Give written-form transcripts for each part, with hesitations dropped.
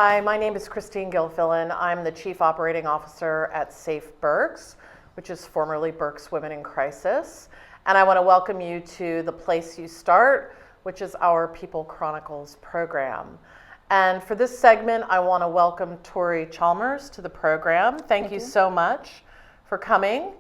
Hi, my name is Christine Gilfillan. I'm the Chief Operating Officer at Safe Berks, which is formerly Berks Women in Crisis. And I want to welcome you to The Place You Start, which is our People Chronicles program. And for this segment, I want to welcome Tori Chalmers to the program. Thank you so much for coming.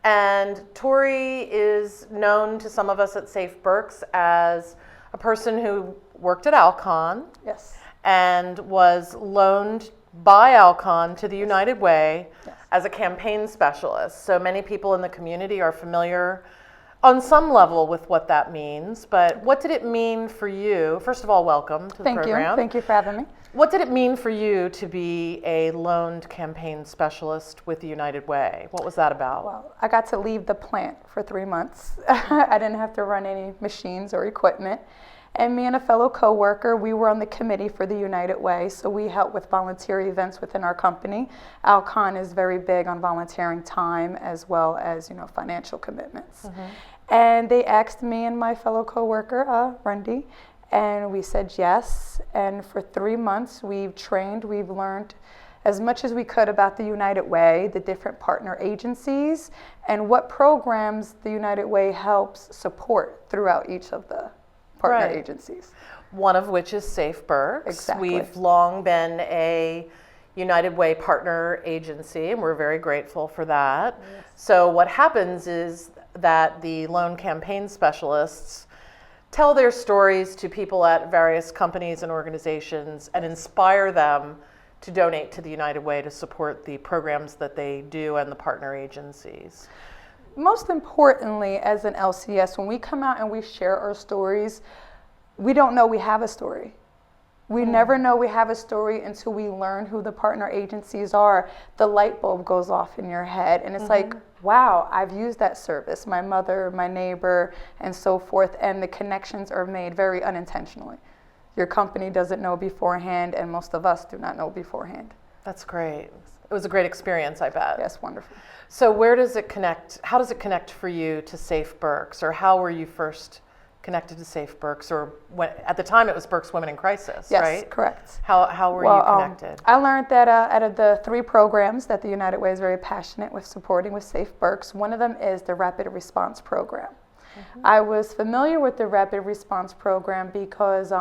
And Tori is known to some of us at Safe Berks as a person who worked at Alcon. Yes. And was loaned by Alcon to the United Way as a campaign specialist. So many people in the community are familiar on some level with what that means, but what did it mean for you? First of all, welcome to the program. Thank you for having me. What did it mean for you to be a loaned campaign specialist with the United Way? What was that about? Well, I got to leave the plant for 3 months. I didn't have to run any machines or equipment. And me and a fellow coworker, we were on the committee for the United Way, so we help with volunteer events within our company. Alcon is very big on volunteering time as well as, financial commitments. And they asked me and my fellow coworker, Rundy, and we said yes. And for 3 months, we've trained, we've learned as much as we could about the United Way, the different partner agencies, and what programs the United Way helps support throughout each of the partner agencies. One of which is Safe Berks. Exactly. We've long been a United Way partner agency, and we're very grateful for that. Yes. So what happens is that the loan campaign specialists tell their stories to people at various companies and organizations and inspire them to donate to the United Way to support the programs that they do and the partner agencies. Most importantly, as an LCS, when we come out and we share our stories, we don't know we have a story. We never know we have a story until we learn who the partner agencies are. The light bulb goes off in your head, and it's like, wow, I've used that service, my mother, my neighbor, and so forth, and the connections are made very unintentionally. Your company doesn't know beforehand, and most of us do not know beforehand. That's great. It was a great experience, I bet. Yes, wonderful. So where does it connect? How does it connect for you to Safe Berks, or how were you first connected to Safe Berks, or when, at the time it was Berks Women in Crisis, right? Yes, correct. How were you connected? I learned that out of the 3 programs that the United Way is very passionate with supporting with Safe Berks, one of them is the Rapid Response Program. I was familiar with the Rapid Response Program because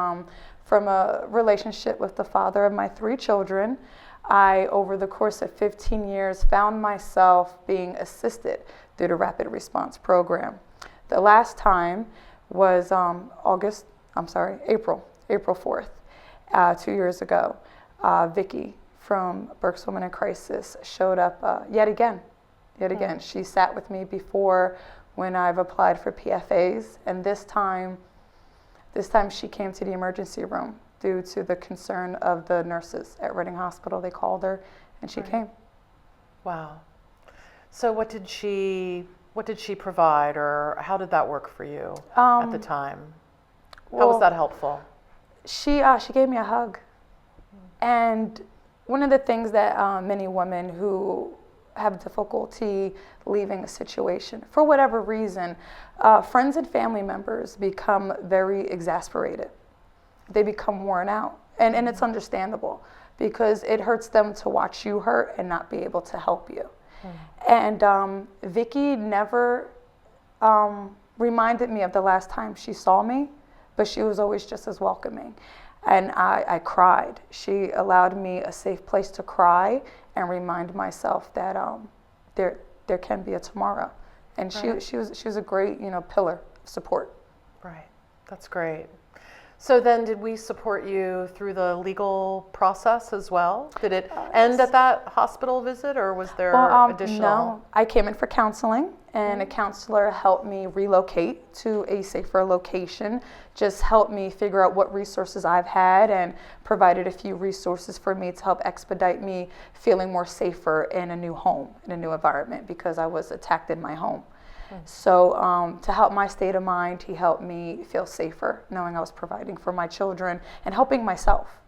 from a relationship with the father of my 3 children, I, over the course of 15 years, found myself being assisted through the Rapid Response Program. The last time was April 4th, 2 years ago. Vicky from Berks Women in Crisis showed up yet again. She sat with me before when I've applied for PFAs, and this time she came to the emergency room due to the concern of the nurses at Reading Hospital. They called her, and she came. Wow. So what did she provide, or how did that work for you at the time? How was that helpful? She gave me a hug. And one of the things that many women who have difficulty leaving a situation, for whatever reason, friends and family members become very exasperated. They become worn out. And it's understandable because it hurts them to watch you hurt and not be able to help you. And Vicky never reminded me of the last time she saw me, but she was always just as welcoming. And I cried. She allowed me a safe place to cry and remind myself that there can be a tomorrow. And she was a great pillar of support. Right, that's great. So then did we support you through the legal process as well? Did it end at that hospital visit, or was there additional? No, I came in for counseling, and a counselor helped me relocate to a safer location, just helped me figure out what resources I've had and provided a few resources for me to help expedite me feeling more safer in a new home, in a new environment, because I was attacked in my home. So to help my state of mind, he helped me feel safer, knowing I was providing for my children and helping myself.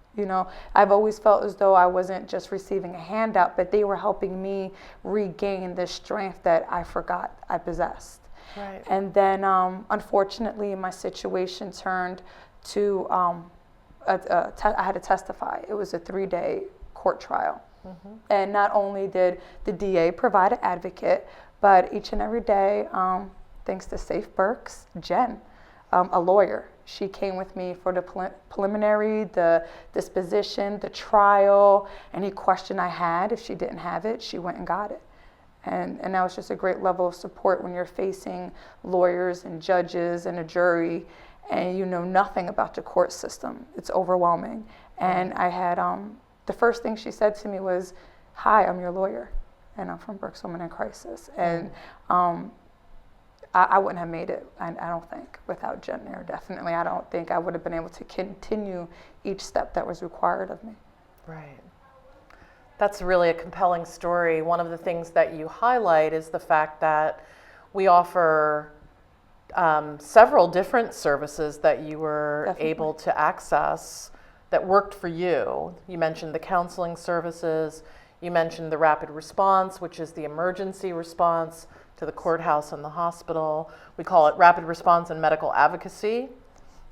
I've always felt as though I wasn't just receiving a handout, but they were helping me regain the strength that I forgot I possessed. Right. And then unfortunately, my situation turned to I had to testify. It was a 3-day court trial. And not only did the DA provide an advocate, but each and every day, thanks to Safe Berks, Jen, a lawyer, she came with me for the preliminary, the disposition, the trial, any question I had. If she didn't have it, she went and got it. And that was just a great level of support when you're facing lawyers and judges and a jury and you know nothing about the court system. It's overwhelming. And I had, the first thing she said to me was, "Hi, I'm your lawyer, and I'm from Berks Women in Crisis." And I wouldn't have made it, I don't think, without Jen there, definitely. I don't think I would have been able to continue each step that was required of me. Right. That's really a compelling story. One of the things that you highlight is the fact that we offer several different services that you were able to access that worked for you. You mentioned the counseling services, you mentioned the rapid response, which is the emergency response to the courthouse and the hospital. We call it rapid response and medical advocacy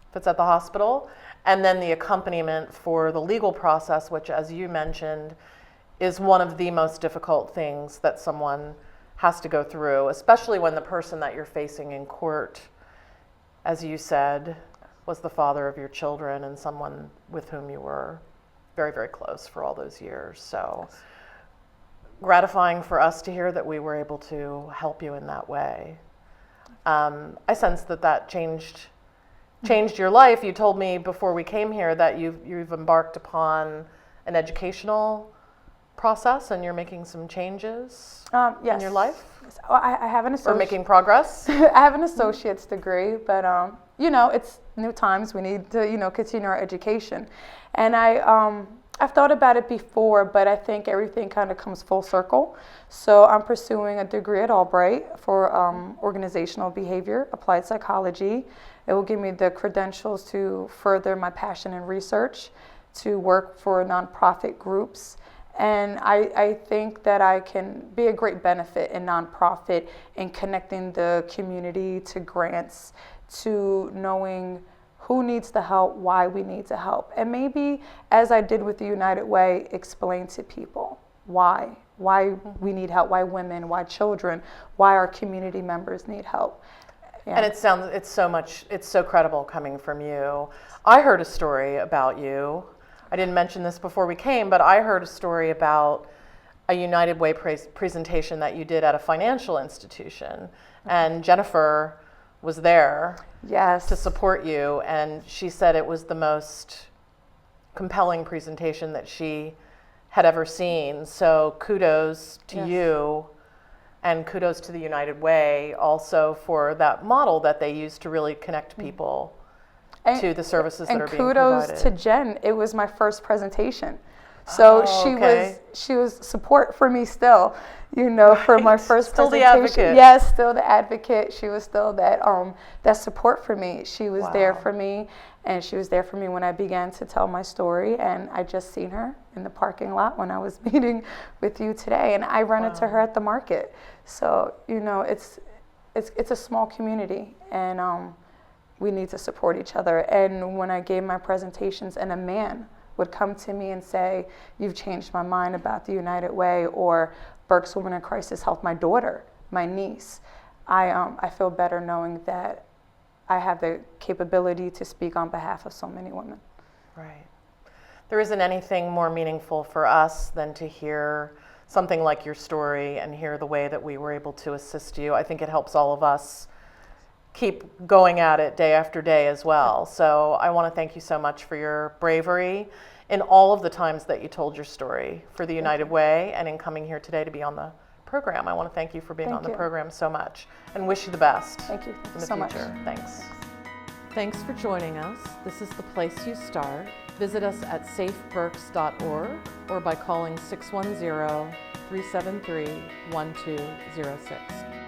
if it's at the hospital. And then the accompaniment for the legal process, which, as you mentioned, is one of the most difficult things that someone has to go through, especially when the person that you're facing in court, as you said, was the father of your children and someone with whom you were very, very close for all those years. So gratifying for us to hear that we were able to help you in that way. I sense that changed your life. You told me before we came here that you've embarked upon an educational process and you're making some changes in your life? Yes. I have an associate. Or making progress? I have an associate's degree, but it's new times. We need to, continue our education. And I've thought about it before, but I think everything kind of comes full circle. So I'm pursuing a degree at Albright for organizational behavior, applied psychology. It will give me the credentials to further my passion in research, to work for nonprofit groups. And I think that I can be a great benefit in nonprofit in connecting the community to grants, to knowing who needs the help, why we need to help. And maybe, as I did with the United Way, explain to people why we need help, why women, why children, why our community members need help. Yeah. And it's so credible coming from you. I heard a story about you. I didn't mention this before we came, but I heard a story about a United Way presentation that you did at a financial institution. And Jennifer was there to support you, and she said it was the most compelling presentation that she had ever seen. So kudos to you, and kudos to the United Way also for that model that they used to really connect people to the services that are being provided. And kudos to Jen. It was my first presentation. So she was support for me still, for my first still presentation. The advocate. Yes, still the advocate. She was still that support for me. She was there for me, and she was there for me when I began to tell my story. And I just seen her in the parking lot when I was meeting with you today, and I run into her at the market. So it's a small community, and we need to support each other. And when I gave my presentations, and a man would come to me and say, "You've changed my mind about the United Way," or "Berks Women in Crisis helped my daughter, my niece," I feel better knowing that I have the capability to speak on behalf of so many women. Right. There isn't anything more meaningful for us than to hear something like your story and hear the way that we were able to assist you. I think it helps all of us keep going at it day after day as well. So I want to thank you so much for your bravery in all of the times that you told your story for the United Way and in coming here today to be on the program. I want to thank you for being on the program so much and wish you the best. Thank you in the so future. much. Thanks. Thanks for joining us. This is The Place You Start. Visit us at safeberks.org or by calling 610-373-1206.